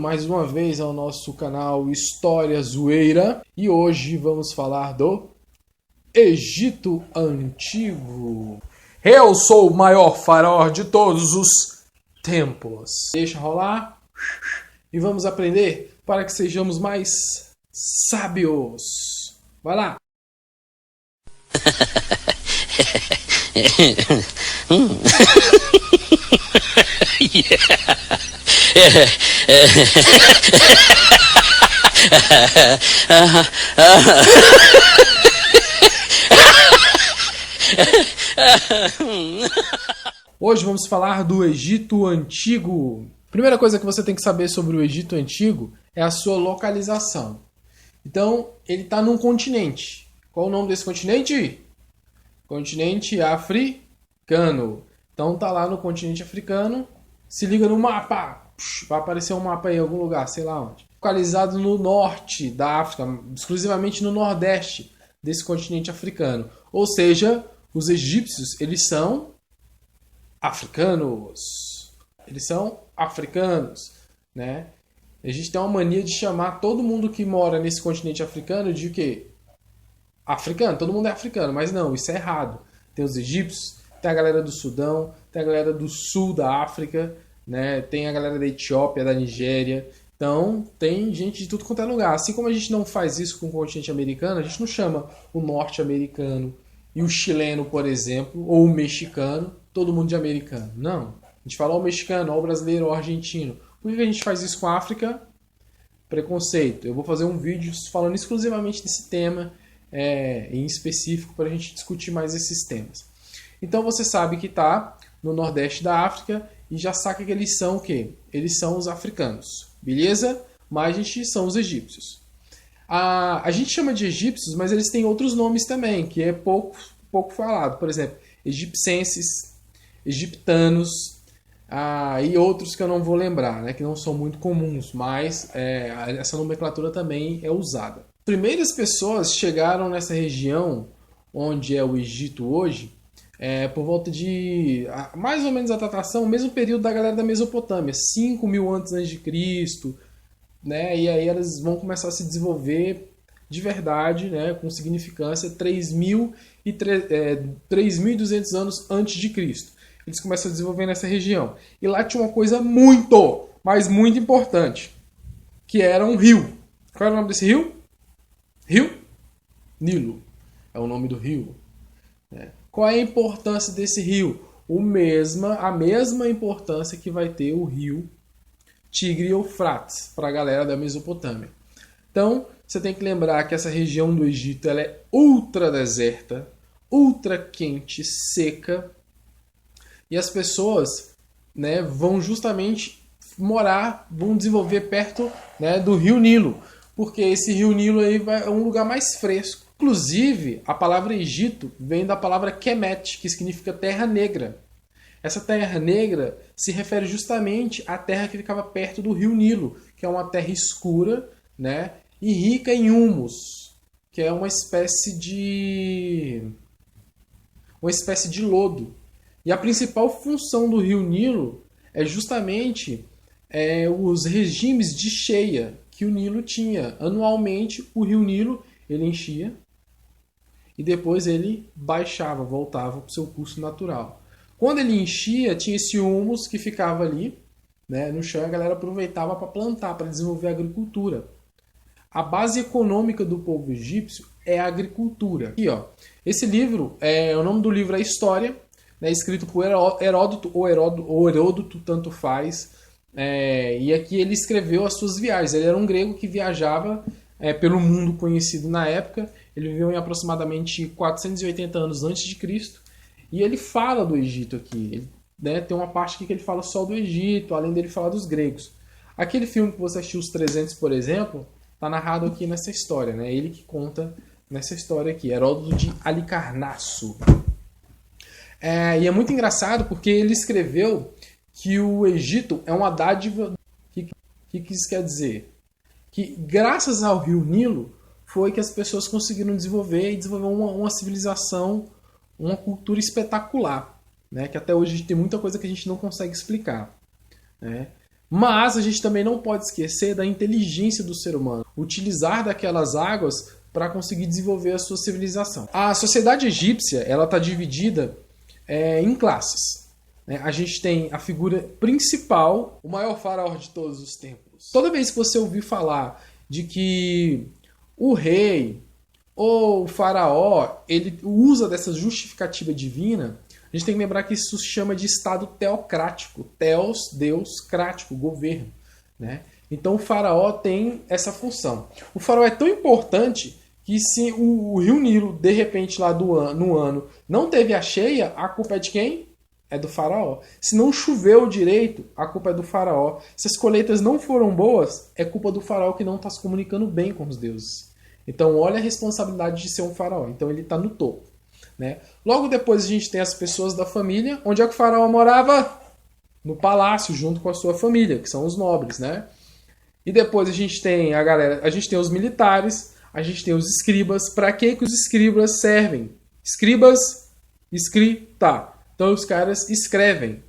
mais uma vez ao nosso canal História Zoeira e hoje vamos falar do Egito Antigo. Eu sou o maior faraó de todos os tempos. Deixa rolar e vamos aprender para que sejamos mais sábios. Vai lá! Hoje vamos falar do Egito Antigo. Primeira coisa que você tem que saber sobre o Egito Antigo é a sua localização. Então, ele está num continente. Qual o nome desse continente? Continente africano. Então tá lá no continente africano. Se liga no mapa. Vai aparecer um mapa aí em algum lugar, sei lá onde. Localizado no norte da África, exclusivamente no nordeste desse continente africano. Ou seja, os egípcios, eles são africanos. Eles são africanos, né? A gente tem uma mania de chamar todo mundo que mora nesse continente africano de o quê? Africano. Todo mundo é africano, mas não, isso é errado. Tem os egípcios, tem a galera do Sudão, tem a galera do sul da África, né? Tem a galera da Etiópia, da Nigéria. Então, tem gente de tudo quanto é lugar. Assim como a gente não faz isso com o continente americano, a gente não chama o norte-americano e o chileno, por exemplo, ou o mexicano, todo mundo de americano. Não. A gente fala o mexicano, o brasileiro, o argentino. Por que a gente faz isso com a África? Preconceito. Eu vou fazer um vídeo falando exclusivamente desse tema, em específico, para a gente discutir mais esses temas. Então você sabe que está no nordeste da África e já saca que eles são o quê? Eles são os africanos, beleza? Mas a gente são os egípcios. A gente chama de egípcios, mas eles têm outros nomes também, que é pouco falado. Por exemplo, egipcenses, egiptanos, e outros que eu não vou lembrar, né, que não são muito comuns, mas essa nomenclatura também é usada. As primeiras pessoas chegaram nessa região, onde é o Egito hoje, por volta de mais ou menos a datação, o mesmo período da galera da Mesopotâmia, 5.000 a.C., né, e aí elas vão começar a se desenvolver de verdade, né, com significância 3.200 anos antes de Cristo. Eles começam a desenvolver nessa região. E lá tinha uma coisa muito, mas muito importante, que era um rio. Qual era o nome desse rio? Rio Nilo. É o nome do rio. Qual é a importância desse rio? A mesma importância que vai ter o rio Tigre e Eufrates para a galera da Mesopotâmia. Então, você tem que lembrar que essa região do Egito ela é ultra deserta, ultra quente, seca. E as pessoas, né, vão justamente vão desenvolver perto, né, do rio Nilo. Porque esse rio Nilo aí é um lugar mais fresco. Inclusive, a palavra Egito vem da palavra Kemet, que significa terra negra. Essa terra negra se refere justamente à terra que ficava perto do rio Nilo, que é uma terra escura, né, e rica em humus, que é uma espécie de lodo. E a principal função do rio Nilo é justamente os regimes de cheia que o Nilo tinha. Anualmente, o rio Nilo ele enchia e depois ele baixava, voltava para o seu curso natural. Quando ele enchia, tinha esse humus que ficava ali, né, no chão, e a galera aproveitava para plantar, para desenvolver a agricultura. A base econômica do povo egípcio é a agricultura. Aqui, ó, esse livro, o nome do livro é História, né, escrito por Heródoto ou Heródoto, tanto faz. E aqui ele escreveu as suas viagens. Ele era um grego que viajava pelo mundo conhecido na época. Ele viveu em aproximadamente 480 anos antes de Cristo. E ele fala do Egito aqui. Ele, né, tem uma parte aqui que ele fala só do Egito, além dele falar dos gregos. Aquele filme que você assistiu, Os 300, por exemplo, está narrado aqui nessa história. Né? Ele que conta nessa história aqui. Heródoto de Alicarnasso. E é muito engraçado porque ele escreveu que o Egito é uma dádiva. O que isso quer dizer? Que graças ao rio Nilo foi que as pessoas conseguiram desenvolver uma civilização, uma cultura espetacular, né? Que até hoje tem muita coisa que a gente não consegue explicar, né? Mas a gente também não pode esquecer da inteligência do ser humano, utilizar daquelas águas para conseguir desenvolver a sua civilização. A sociedade egípcia ela está dividida em classes. Né? A gente tem a figura principal, o maior faraó de todos os tempos. Toda vez que você ouvir falar de que o rei ou o faraó ele usa dessa justificativa divina, a gente tem que lembrar que isso se chama de estado teocrático. Teos, Deus, crático, governo. Né? Então o faraó tem essa função. O faraó é tão importante que se o rio Nilo, de repente, lá no ano, não teve a cheia, a culpa é de quem? É do faraó. Se não choveu direito, a culpa é do faraó. Se as colheitas não foram boas, é culpa do faraó que não está se comunicando bem com os deuses. Então olha a responsabilidade de ser um faraó. Então ele está no topo. Né? Logo depois a gente tem as pessoas da família. Onde é que o faraó morava? No palácio, junto com a sua família, que são os nobres. Né? E depois a gente tem a galera, a gente tem os militares, a gente tem os escribas. Para que os escribas servem? Escribas, escrita. Então os caras escrevem.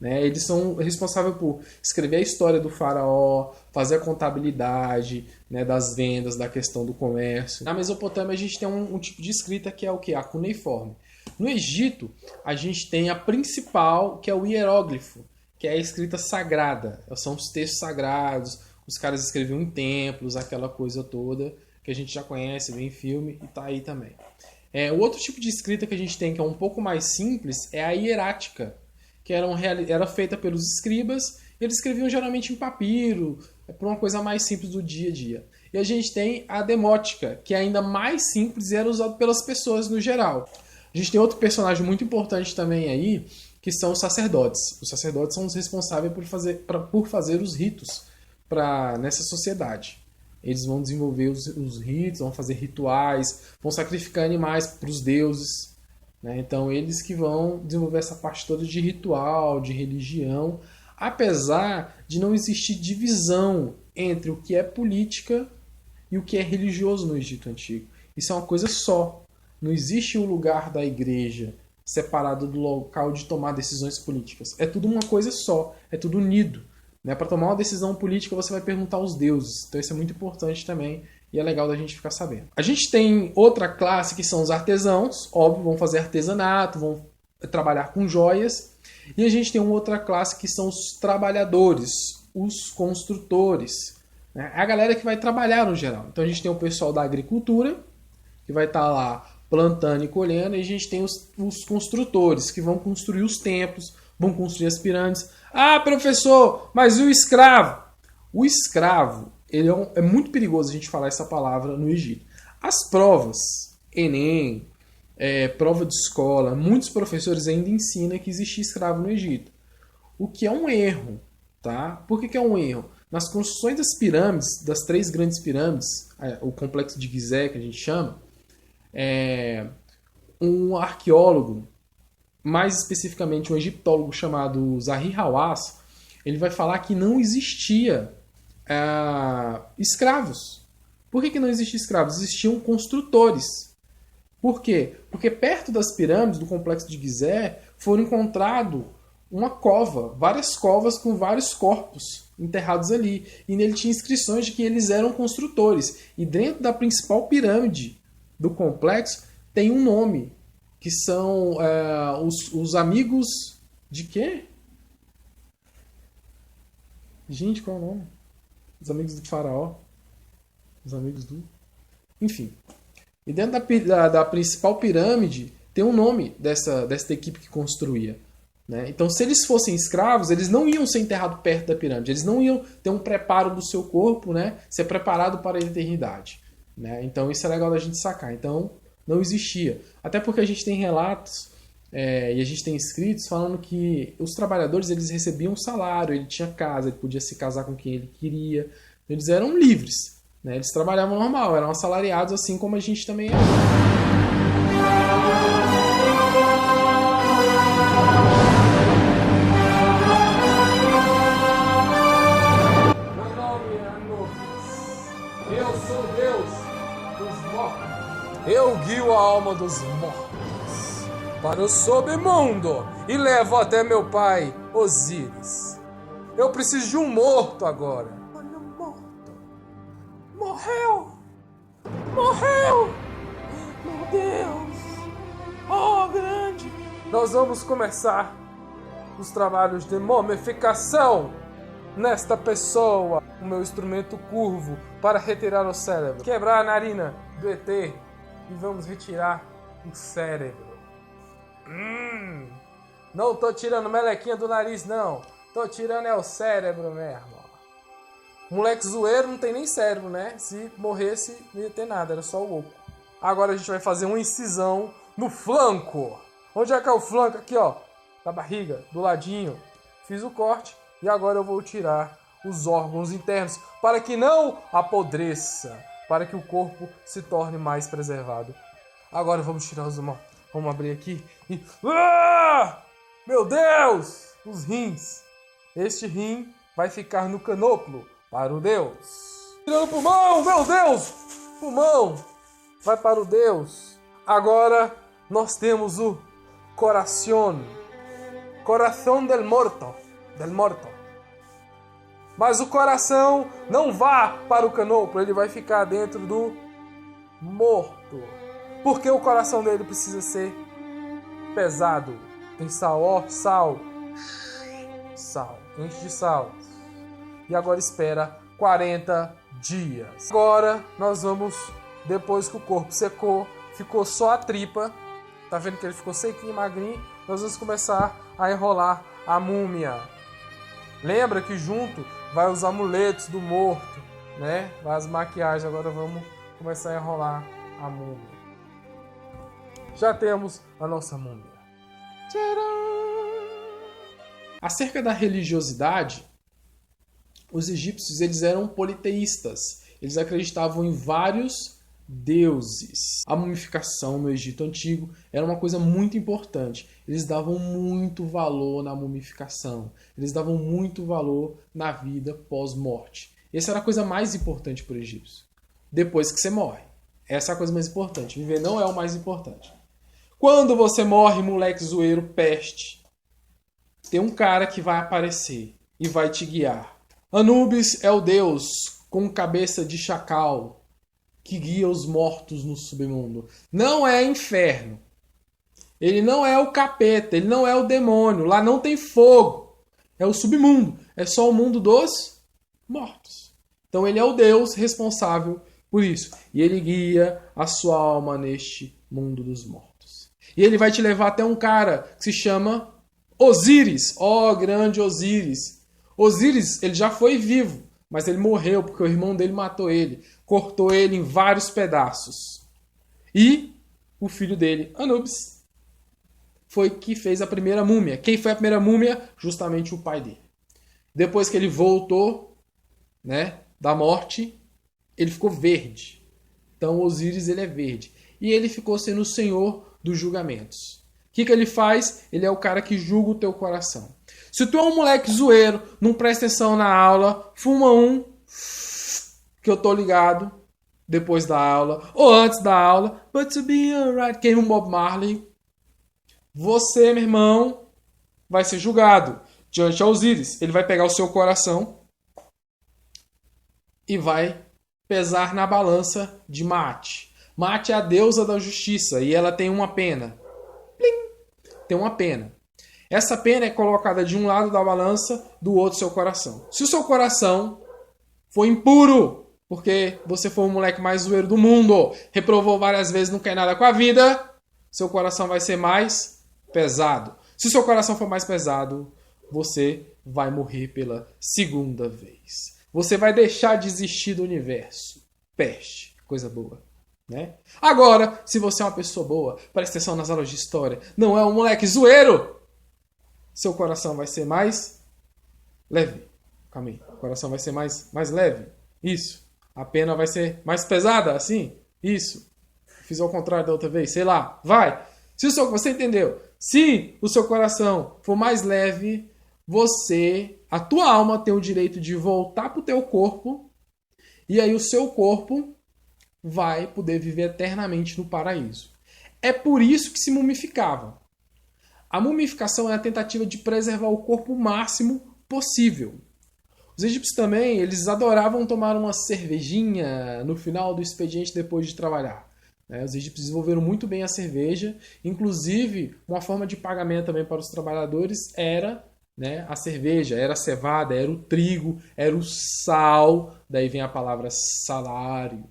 Né? Eles são responsáveis por escrever a história do faraó, fazer a contabilidade, né, das vendas, da questão do comércio. Na Mesopotâmia a gente tem um tipo de escrita que é o que? A cuneiforme. No Egito a gente tem a principal, que é o hieróglifo, que é a escrita sagrada. São os textos sagrados, os caras escreviam em templos, aquela coisa toda que a gente já conhece, vê em filme e tá aí também. O outro tipo de escrita que a gente tem, que é um pouco mais simples, é a hierática, que era feita pelos escribas. Eles escreviam geralmente em papiro, por uma coisa mais simples do dia a dia. E a gente tem a demótica, que é ainda mais simples e era usado pelas pessoas no geral. A gente tem outro personagem muito importante também aí, que são os sacerdotes. Os sacerdotes são os responsáveis por fazer os ritos nessa sociedade. Eles vão desenvolver os ritos, vão fazer rituais, vão sacrificar animais para os deuses. Né? Então eles que vão desenvolver essa parte toda de ritual, de religião, apesar de não existir divisão entre o que é política e o que é religioso no Egito Antigo. Isso é uma coisa só. Não existe o lugar da igreja separado do local de tomar decisões políticas. É tudo uma coisa só, é tudo unido. Né? Para tomar uma decisão política você vai perguntar aos deuses. Então isso é muito importante também e é legal da gente ficar sabendo. A gente tem outra classe que são os artesãos, óbvio, vão fazer artesanato, vão trabalhar com joias. E a gente tem uma outra classe que são os trabalhadores, os construtores. Né? É a galera que vai trabalhar no geral. Então a gente tem o pessoal da agricultura, que vai estar lá plantando e colhendo, e a gente tem os construtores, que vão construir os templos, vão construir as pirâmides. Ah, professor, mas e o escravo? O escravo, ele é muito perigoso a gente falar essa palavra no Egito. As provas, Enem, prova de escola, muitos professores ainda ensinam que existia escravo no Egito. O que é um erro, tá? Por que é um erro? Nas construções das pirâmides, das 3 grandes pirâmides, o complexo de Gizé, que a gente chama, um arqueólogo, mais especificamente um egiptólogo chamado Zahi Hawass, ele vai falar que não existia escravos. Por que não existiam escravos? Existiam construtores. Por quê? Porque perto das pirâmides do complexo de Gizé foram encontrados uma cova, várias covas com vários corpos enterrados ali. E nele tinha inscrições de que eles eram construtores. E dentro da principal pirâmide do complexo tem um nome, que são os amigos de quê? Gente, qual é o nome? Os amigos do faraó. Os amigos do... Enfim. E dentro da principal pirâmide tem um nome dessa equipe que construía. Né? Então, se eles fossem escravos, eles não iam ser enterrados perto da pirâmide. Eles não iam ter um preparo do seu corpo, né? Ser preparado para a eternidade. Né? Então, isso é legal da gente sacar. Então, não existia. Até porque a gente tem relatos e a gente tem escritos falando que os trabalhadores eles recebiam um salário, ele tinha casa, ele podia se casar com quem ele queria. Eles eram livres. Né? Eles trabalhavam normal, eram assalariados assim como a gente também é. Meu nome é Anubis. Eu sou Deus dos mortos. Eu guio a alma dos mortos para o submundo e levo até meu pai Osíris. Eu preciso de um morto agora. Olha, morto. Morreu. Morreu. Meu Deus. Oh, grande. Nós vamos começar os trabalhos de momificação nesta pessoa. O meu instrumento curvo para retirar o cérebro. Quebrar a narina do ET e vamos retirar o cérebro. Não tô tirando melequinha do nariz, não. Tô tirando o cérebro mesmo. Moleque zoeiro não tem nem cérebro, né? Se morresse, não ia ter nada, era só o oco. Agora a gente vai fazer uma incisão no flanco. Onde é que é o flanco? Aqui, ó. Da barriga, do ladinho. Fiz o corte e agora eu vou tirar os órgãos internos para que não apodreça, para que o corpo se torne mais preservado. Agora vamos tirar os irmãos. Vamos abrir aqui e... Ah! Meu Deus! Os rins. Este rim vai ficar no canoplo para o Deus. Tirando o pulmão! Meu Deus! Pulmão! Vai para o Deus. Agora nós temos o coração. Coração del morto. Del morto. Mas o coração não vá para o canoplo. Ele vai ficar dentro do morto. Porque o coração dele precisa ser pesado. Tem sal, ó, sal. Sal, enche de sal. E agora espera 40 dias. Agora nós vamos, depois que o corpo secou, ficou só a tripa. Tá vendo que ele ficou sequinho, magrinho? Nós vamos começar a enrolar a múmia. Lembra que junto vai os amuletos do morto, né? Vai as maquiagens. Agora vamos começar a enrolar a múmia. Já temos a nossa múmia. Acerca da religiosidade, os egípcios eles eram politeístas. Eles acreditavam em vários deuses. A mumificação no Egito Antigo era uma coisa muito importante. Eles davam muito valor na mumificação. Eles davam muito valor na vida pós-morte. Essa era a coisa mais importante para o egípcio. Depois que você morre. Essa é a coisa mais importante. Viver não é o mais importante. Quando você morre, moleque zoeiro, peste, tem um cara que vai aparecer e vai te guiar. Anubis é o deus com cabeça de chacal que guia os mortos no submundo. Não é inferno. Ele não é o capeta, ele não é o demônio. Lá não tem fogo. É o submundo. É só o mundo dos mortos. Então ele é o deus responsável por isso. E ele guia a sua alma neste mundo dos mortos. E ele vai te levar até um cara que se chama Osíris. Ó, grande Osíris. Osíris, ele já foi vivo, mas ele morreu porque o irmão dele matou ele. Cortou ele em vários pedaços. E o filho dele, Anubis, foi que fez a primeira múmia. Quem foi a primeira múmia? Justamente o pai dele. Depois que ele voltou, né, da morte, ele ficou verde. Então Osíris ele é verde. E ele ficou sendo o senhor dos julgamentos. O que ele faz? Ele é o cara que julga o teu coração. Se tu é um moleque zoeiro, não presta atenção na aula, fuma um, que eu tô ligado, depois da aula, ou antes da aula, but to be alright, queima um Bob Marley, você, meu irmão, vai ser julgado diante de Osíris. Ele vai pegar o seu coração e vai pesar na balança de Maat. Maat é a deusa da justiça e ela tem uma pena. Plim! Tem uma pena. Essa pena é colocada de um lado da balança, do outro seu coração. Se o seu coração for impuro, porque você foi o moleque mais zoeiro do mundo, reprovou várias vezes, não quer nada com a vida, seu coração vai ser mais pesado. Se o seu coração for mais pesado, você vai morrer pela segunda vez. Você vai deixar de existir do universo. Peste, coisa boa. Né? Agora, se você é uma pessoa boa, presta atenção nas aulas de história, não é um moleque zoeiro, seu coração vai ser mais leve. Calma aí. O coração vai ser mais leve. Isso. A pena vai ser mais pesada, assim. Isso. Fiz ao contrário da outra vez. Sei lá. Vai. Você entendeu? Se o seu coração for mais leve, a tua alma tem o direito de voltar pro teu corpo e aí o seu corpo vai poder viver eternamente no paraíso. É por isso que se mumificava. A mumificação é a tentativa de preservar o corpo o máximo possível. Os egípcios também, eles adoravam tomar uma cervejinha no final do expediente depois de trabalhar. Os egípcios desenvolveram muito bem a cerveja, inclusive uma forma de pagamento também para os trabalhadores era a cerveja, era a cevada, era o trigo, era o sal, daí vem a palavra salário,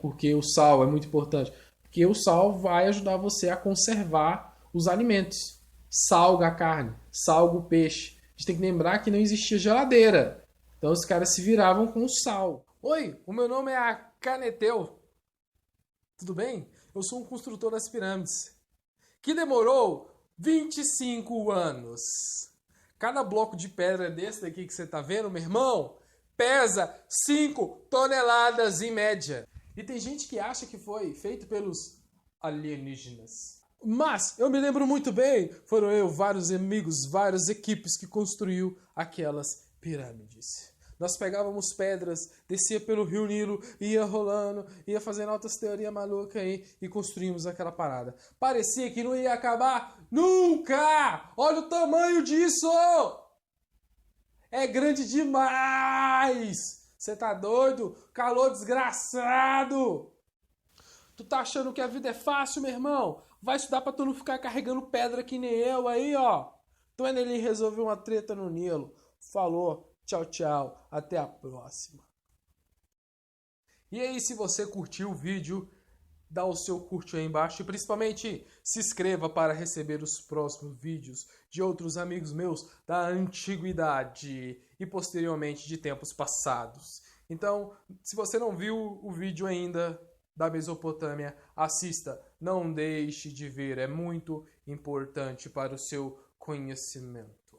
porque o sal é muito importante, porque o sal vai ajudar você a conservar os alimentos, salga a carne, salga o peixe. A gente tem que lembrar que não existia geladeira, então os caras se viravam com o sal. Oi, o meu nome é Acaneteu. Tudo bem? Eu sou um construtor das pirâmides, que demorou 25 anos. Cada bloco de pedra desse daqui que você tá vendo, meu irmão, pesa 5 toneladas em média. E tem gente que acha que foi feito pelos alienígenas. Mas eu me lembro muito bem, foram eu, vários amigos, várias equipes que construiu aquelas pirâmides. Nós pegávamos pedras, descia pelo Rio Nilo, ia rolando, ia fazendo altas teorias malucas aí e construímos aquela parada. Parecia que não ia acabar nunca! Olha o tamanho disso! É grande demais! Você tá doido? Calor desgraçado! Tu tá achando que a vida é fácil, meu irmão? Vai estudar pra tu não ficar carregando pedra que nem eu aí, ó. Então ele resolveu uma treta no Nilo. Falou. Tchau, tchau. Até a próxima. E aí, se você curtiu o vídeo, dá o seu curte aí embaixo. E principalmente, se inscreva para receber os próximos vídeos de outros amigos meus da antiguidade e posteriormente de tempos passados. Então, se você não viu o vídeo ainda da Mesopotâmia, assista. Não deixe de ver. É muito importante para o seu conhecimento.